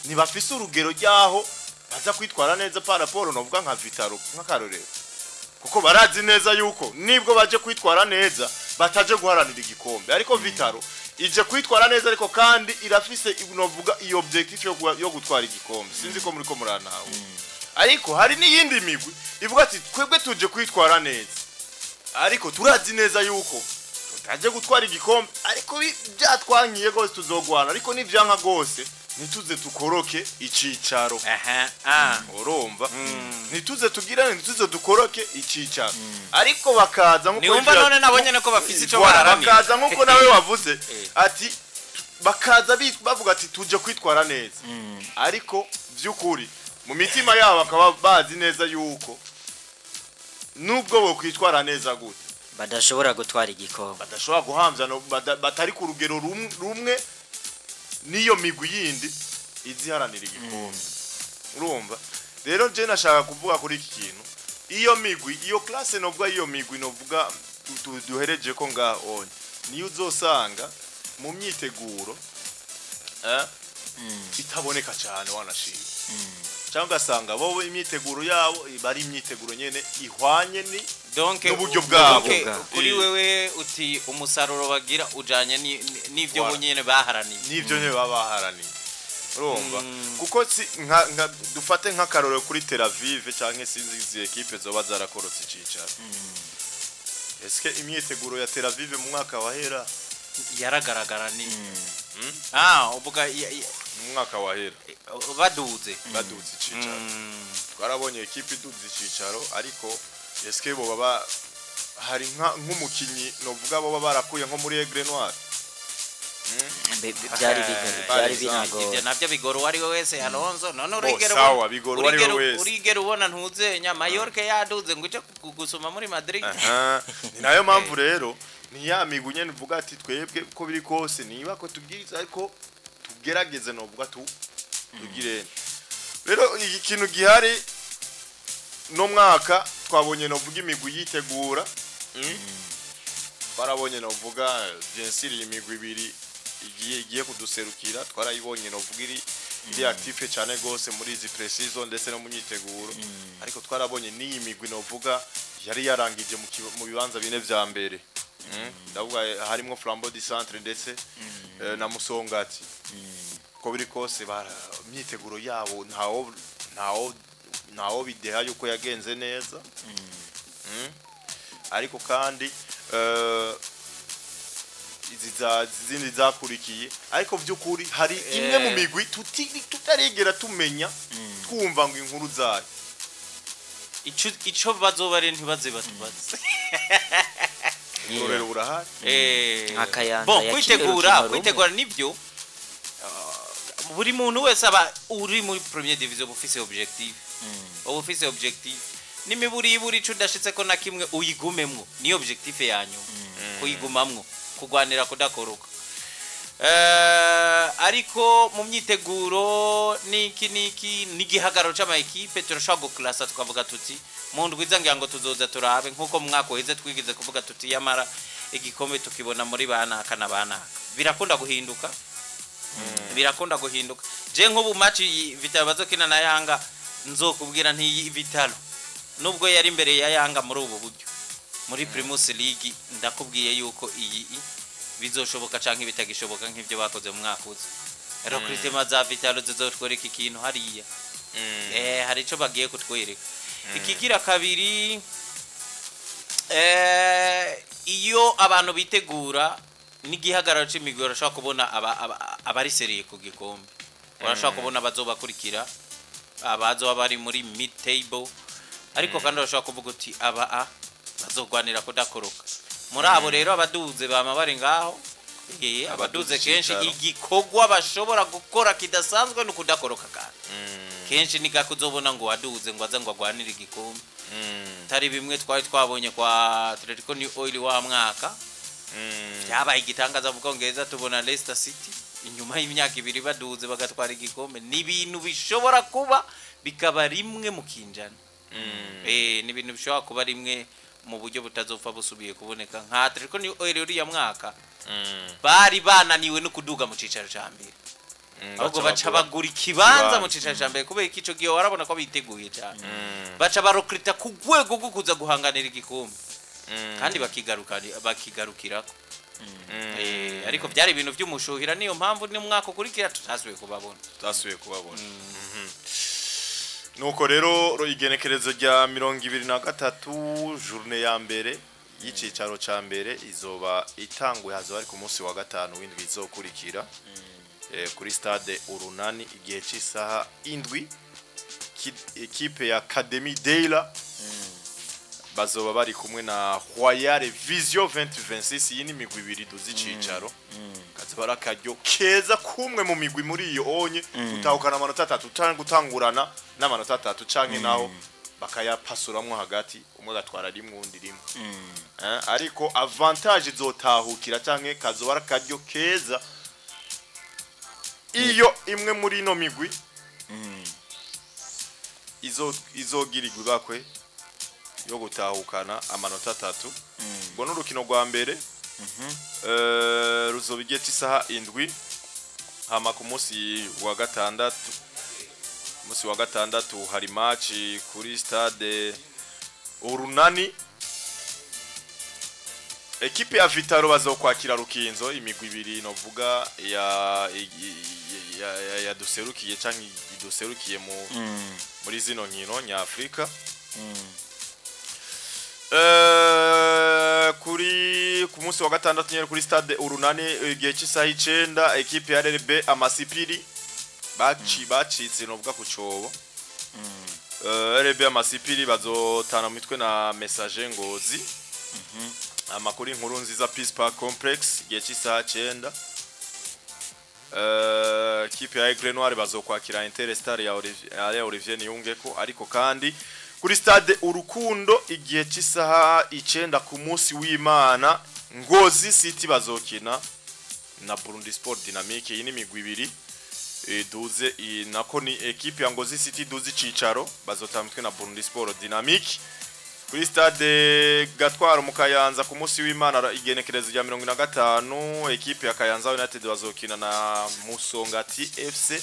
ntibafise urugero ryaho baza kwitwara neza par rapport novuga nka Vitaro nk'akarorero kuko barazi neza yuko nibwo baje kwitwara neza bataje guharanira igikombe ariko Vitaro ije kwitwara neza ariko kandi irafise novuga iyo objectif yo gutwara igikombe sinzi ko muri ko muranaho ariko hari n'iyindi migwi ivuga ati twebwe tuje kwitwara neza ariko turazi neza yuko tutaje gutwara igikombe ariko byatwankiye gose tuzogwana ariko nivyanka gose nituze tukoroke icicaro urumva nituze tugirane nituze dukoroke icicaro ariko bakaza nkuko niumva none nabonye nako bafise ico bararamira bakaza nkuko nawe wavuze ati bakaza bavuga ati tuje kwitwara neza ariko vyukuri mu mitima yabo akaba bazi neza yuko nubwo bo kwitwara neza gute badashobora gutwara igikombe badashobora guhamza batari ku rugero rumwe niyo migwi yindi iziharanira igikombe urumva rero je nashaka kuvuga kuri iki kintu iyo migwi iyo classe novuga iyo migwi novuga duhereje ko ngaho niyo uzosanga mu myiteguro itaboneka cyane wanashira cyangwa gasanga bo imyiteguro yabo bari imyiteguro nyene ihwanye ni donc n'uburyo bwabo kuri wewe uti umusaruro bagira ujanye n'ivyo nyene baharaniye n'ivyo nyene babaharaniye urumva kuko nka dufate nk'akarorero kuri Tel Aviv canke sinzi izi equipe zoba zarakorotse icicaro eske imyiteguro ya Tel Aviv mu mwaka wahera yaragaragara ni uvuga mu mwaka wahera baduze icicaro twarabonye equipe iduze icicaro ariko eske bo baba hari nk'umukinyi novuga bo barakuye nko muri Aigle Noir byari binago ibyo nabyo bigoro wari wese Alonso none urigero ubona ntuzenya Mallorca yaduze ngo uje gusoma muri Madrid ni nayo mpamvu rero ni ya migunya nivuga ati twebwe ko biri kose niba ko tubwiriza ariko tugerageze novuga tugire rero iki kintu gihari no mwaka twabonye novuga imigwi yitegura barabonye novuga Jensiri imigwi ibiri igiye kuduserukira twarayibonye novuga iri active cyane gose muri izi pre-season ndetse no munyiteguro ariko twarabonye ni imigwi novuga yari yarangije mu bibanza bine vya mbere ndavuga harimo Flambeau du Centre ndetse na Musongati ko biri kose imyiteguro yabo ntawo bideha yuko yagenze neza ariko kandi izindi zakurikiye ariko by'ukuri hari imwe mu migwi tutarigera tumenya twumva ngo inkuru zayo ico bazobare ntibaze batubaze urorero burahari Akayanza bon kwitegura nibyo buri muntu wese aba uri muri première division bufise objectif nimiburi ico udashitse ko na kimwe uyigumemwo ni objectif yanyu kuyigumamwo kugwanira kudakoroka ariko mu myiteguro niki nigihagaro c'ama equipe turashaka guklasa tukavuga tuti mu ndwiza ngira ngo tuzoza turabe nkuko mwako heze twigize kuvuga tuti yamara igikombe tukibona muri banaka na banaka birakunda guhinduka je nk'ubu match Vitalo bazokina na Yanga nzokubwira nti Vitalo nubwo yari imbere ya Yanga muri ubu buryo muri Primus League ndakubwiye yuko iyi bizoshoboka canke bitagishoboka nk'ivyo bakoze mu mwaka uza recruitment za Vitalo zizotwereka ikintu hariya hari ico bagiye kutwereka ikigira kabiri iyo abantu bitegura n'igihagararo c'imigwi urashaka kubona abari seriye ku gikombe urashaka kubona bazobakurikira abazo bari muri mid table ariko kandi urashaka kuvuga uti bazogwanira kudakoroka muri abo rero abaduze bama bari ngaho abaduze kenshi igikogwa bashobora gukora kidasanzwe no kudakoroka kandi kenshi niga kuzobona ngo waduze ngo aza ngo agwanira igikombe tari bimwe twari twabonye kwa Atletico New Oil wa mwaka byabaye igitangaza mu Bwongereza tubona Leicester City inyuma y'imyaka 2 baduze bagatwara igikombe ni ibintu bishobora kuba bikaba rimwe mu kinjana ni ibintu bishobora kuba rimwe mu buryo butazopfa busubiye kuboneka nka Atletico New Oil uriya mwaka bari bananiwe no kuduga mu cicaro ca mbere ahubwo baca bagura ikibanza mu cicaro ca mbere kubera ico gihe warabona ko biteguye cyane baca barokrita ku rwego rwo kuza guhanganira igikombe kandi bakigarukirako ariko byari ibintu by'umushuhira niyo mpamvu ni mwaka ukurikira tutasubiye kubabona nuko rero igenekerezo rya 23 journée ya mbere y'icicaro ca mbere izoba itangwe hazo ari ku munsi wa gatanu w'indwi izokurikira kuri stade Urunani igihe cy'isaha indwi equipe ya Academy Deila bazoba bari kumwe na Royal Vision 2026 yini migwi ibiri duzicicaro kazibara karyo keza kumwe mu migwi muri iyo onye utahukana amanota 3 gutangurana n'amanota 3 canke naho bakayapasuramwo hagati umwe gatwara rimwe undi rimwe ariko avantage izotahukira canke kazobara karyo keza iyo imwe muri ino migwi izogirirwa bakwe yo gutahukana amanota 3 ngo n'urukino rwa mbere ruzobigeta isaha indwi hama ku munsi wa gatandatu hari match kuri stade Urunani equipe ya Vitalo bazokwakira Rukinzo imigwi ibiri novuga ya duserukiye canke iduserukiye muri zino nkino nya Afrika ku munsi wa gatandatu nyene kuri stade Urunani igihe cy'isaha 9 equipe ya RB Amasipiri bacitse novuga ku cobo RB Amasipiri bazotana mitwe na Messager Ngozi amakuru inkuru nziza Peace Park Complex igihe cy'isaha 9 equipe ya Aigle Noir bazokwakira Interstar ya Olivier Niyungeko ariko kandi kuri stade Urukundo igihe cy'isaha 9 ku munsi w'Imana Ngozi City bazokina na Burundi Sport Dynamique yini migwi ibiri duze nako ni equipe ya Ngozi City duze cicaro bazotamtwe na Burundi Sport Dynamique kuri stade Gatwaro mu Kayanza ku munsi w'Imana igenekerezo rya 25 equipe ya Kayanza United bazokina na Musongati FC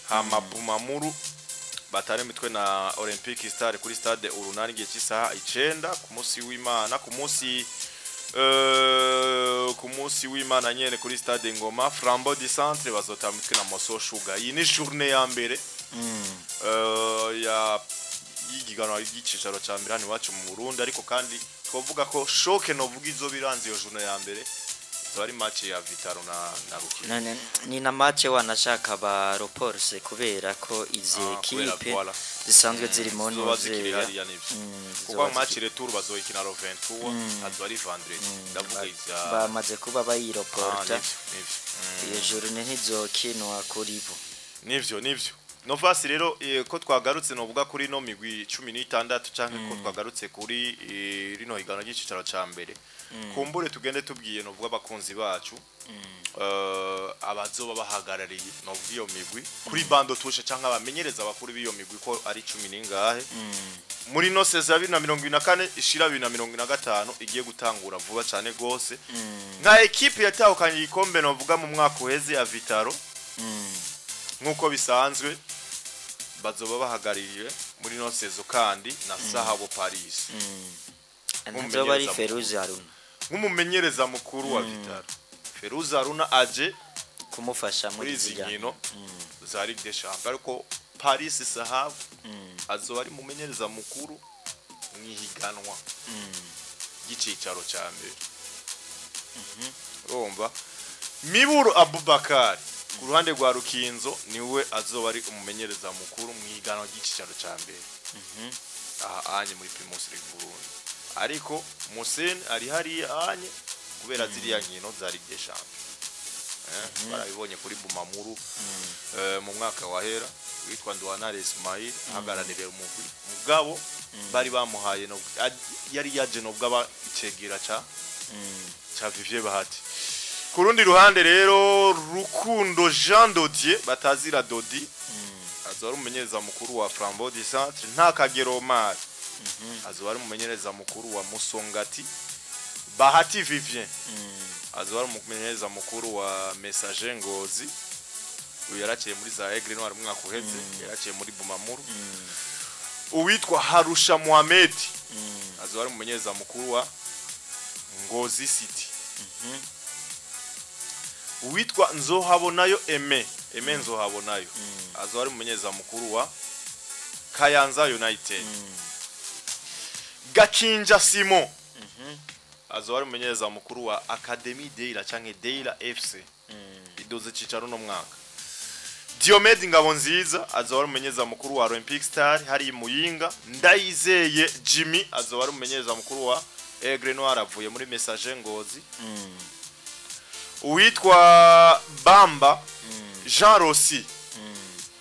hama Bumamuru batare mitwe na Olympic Star kuri stade Urunani gihe cy'isaha 9 ku munsi w'Imana ku munsi w'Imana nyene kuri stade Ngoma Flambeau du Centre bazotara mitwe na Moso Sugar. Iyi ni journée ya mbere ya yigigano y'igicicaro ca mbere hano iwacu mu Burundi, ariko kandi twovuga ko shoke novuga izo biranze iyo journée ya mbere zari match ya Vitaro na Rukino. Ni na match wanashaka ba Roporse kubera ko izi equipe zisanzwe ziri mu ntuze kuko match retour bazoyikina ro 23 azari vendredi ndavuga ivya bamaze kuba bayiroporta iyo journée ntizokinwa kuri bo. Nivyo Novasi rero ko twagarutse novuga kuri no migwi 16 canke ko twagarutse kuri rino higano y'icicaro ca mbere kumbure tugende tubwiye novuga abakunzi bacu abazoba bahagarariye novuga iyo migwi kuri bando tushe canke abamenyereza bakuru biyo migwi ko ari 10 ningahe muri no seza 2024 ishira 2025 igiye gutangura vuba cyane gose nka equipe yatahukanye igikombe novuga mu mwaka uheze ya Vitaro nkuko bisanzwe bazoba bahagaririye muri no sezo kandi na Sahabo Paris nzoba ari Feruzi Haruna nk'umumenyereza mukuru wa Vitaro. Feruzi Haruna aje kumufasha muri zigino za Ligue des Champions, ariko Paris Sahabo azoba ari mumenyereza mukuru mwihiganwa y'icicaro ca mbere. Urumva Miburu Abubakar ku ruhande rwa Rukinzo niwe azoba ari umumenyereza mukuru mwigano y'icicaro ca mbere anye muri Primus League Burundi, ariko Musen ari hari anye kubera ziriya nkino za Ligue des Champions barabibonye kuri Bumamuru mu mwaka wahera witwa Ndwanare Ismail hagaranire umugwi mugabo bari bamuhaye no yari yaje no bwaba icegera ca Vivier Bahati. Kurundi ruhande rero Rukundo Jean Dodier batazira Dodi azora umumenyereza mukuru wa Flambeau du Centre, nta Kagero Omar azora umumenyereza mukuru wa Musongati, Bahati Vivien azora umumenyereza mukuru wa Messager Ngozi uyaraciye muri za Aigle Noir mu mwaka uheze yaraciye muri Bumamuru, uwitwa Harusha Mohamed azora umumenyereza mukuru wa Ngozi City, uwitwa Nzohabonayo Eme Nzohabonayo azo ari umumenyereza mukuru wa Kayanza United, Gakinja Simon azo ari umumenyereza mukuru wa Academy Deila canke Deila FC idoze cicaro no mwaka, Diomede Ngabonziza azo ari umumenyereza mukuru wa Olympic Star hari Muyinga, Ndayizeye Jimmy azo ari umumenyereza mukuru wa Aigle Noir avuye muri Messager Ngozi, uwitwa Bamba Jean Rossi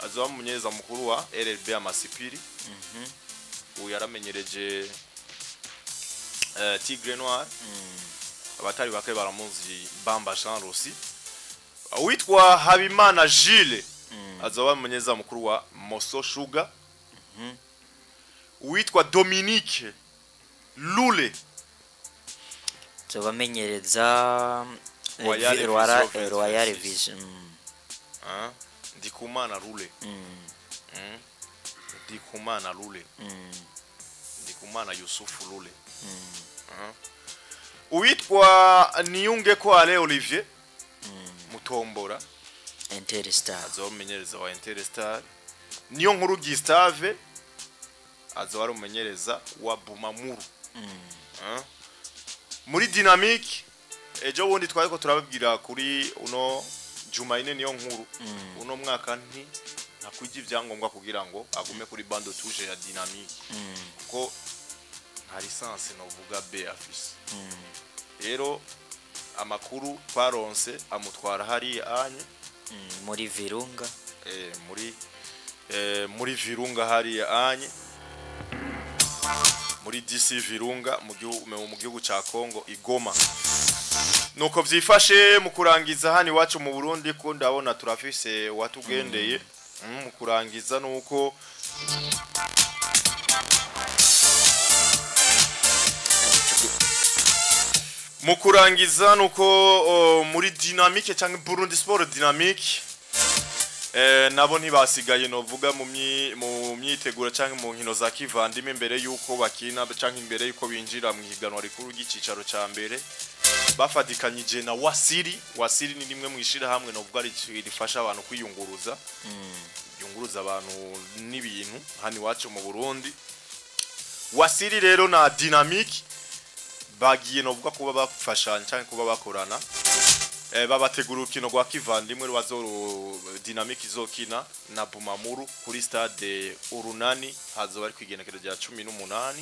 azoba umumenyereza mukuru wa LLB Amasipiri uyaramenyereje Tigre Noir abatari bake baramuzi Bamba Jean Rossi, uwitwa Habimana Gilles azoba umumenyereza mukuru wa Moso Sugar, uwitwa Dominique Lule zobamenyereza Royal Vision Ndikumana Lule Ndikumana Lule Ndikumana Yusufu Lule uwitwa Niyunge ko Ale Olivier Mutombora Interstar azomenyereza wa Interstar, niyo nkuru Gustave azora umumenyereza wa Bumamuru muri Dynamique. Ejo wundi twariko turababwira kuri uno Jumaine niyo nkuru uno mwaka nakwije ivyangombwa kugira ngo agume kuri bando tuje ya Dynamique ko nta license novuga B afise. Rero amakuru twaronse amutwara hari anye muri Virunga muri Virunga hari anye muri DC Virunga mu gihugu ca Kongo Igoma. Nuko vyifashe mu kurangiza hani wacu mu Burundi ko ndabona turafise watugendeye mu kurangiza nuko muri Dynamique cyangwa Burundi Sport Dynamique nabo ntibasigaye novuga mu myiteguro canke mu nkino za kivandimwe imbere yuko bakina canke imbere yuko binjira mu higanwa rikuru ry'icicaro ca mbere bafadikanyije na Wasiri ni rimwe mwishira hamwe novuga rifasha abantu kwiyunguruza yunguruza abantu n'ibintu hani wacu mu Burundi. Wasiri rero na Dynamic bagiye novuga kuba bafashanya canke kuba bakorana babategura urukino rwa kivandimwe rwazoro Dynamic izokina na Bumamuru kuri stade Urunani hazoba ari kwigenekero rya 18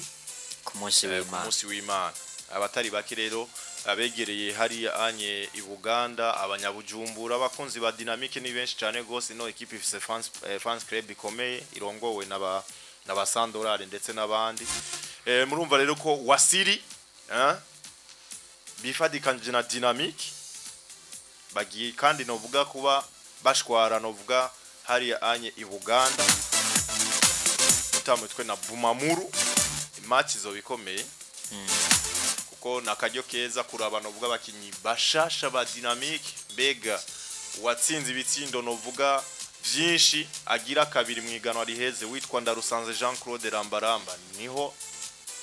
ku munsi w'Imana. Abatari baki rero abegereye hari anye i Buganda abanyabujumbura abakunzi ba Dynamic ni benshi cyane gose no equipe ifise fans club ikomeye irongowe n'aba Sandorare ndetse n'abandi murumva rero ko Wasiri bifadikanje na Dynamic bagiye kandi novuga kuba bashwara novuga hari anye i Buganda utamutwe na Bumamuru match zo bikomeye kuko nakaryo keza kuraba novuga bakinyi bashasha ba Dynamic bega watsinze ibitsindo novuga vyinshi agira kabiri mwiganwa riheze witwa Ndarusanze Jean Claude Rambaramba niho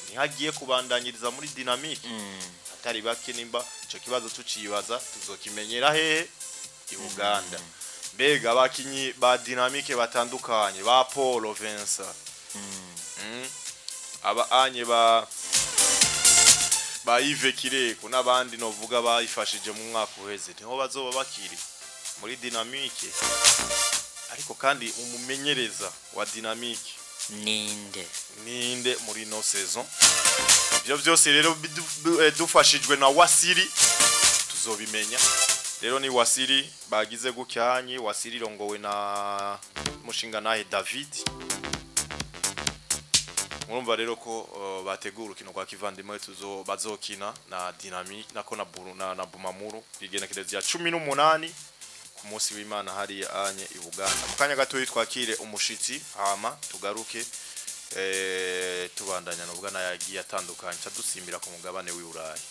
nihagiye kubandanyiriza muri Dynamic atari bake nimba ico kibazo tucibaza tuzokimenyera hehe i Uganda bega abakinyi ba Dynamic batandukanye ba Paul Vincent aba anye ba Yves Kireko n'abandi novuga bayifashije mu mwaka uheze niho bazoba bakiri muri Dynamic ariko kandi umumenyereza wa Dynamic ninde muri no saison ibyo byose rero dufashijwe na Wasiri tuzobimenya rero ni Wasiri bagize gukyanye Wasiri rongowe na mushinga nahe David murumva rero ko bategura urukino rwa kivandimwe bazokina na Dynamic nako na Bumamuru bigenekereza ya 18 ku munsi w'Imana hari anye i Buganda mukanya gato yitwakire umushitsi hama tugaruke tubandanya nubwo nayagiye atandukanye dusimbira ku mugabane w'Uburayi.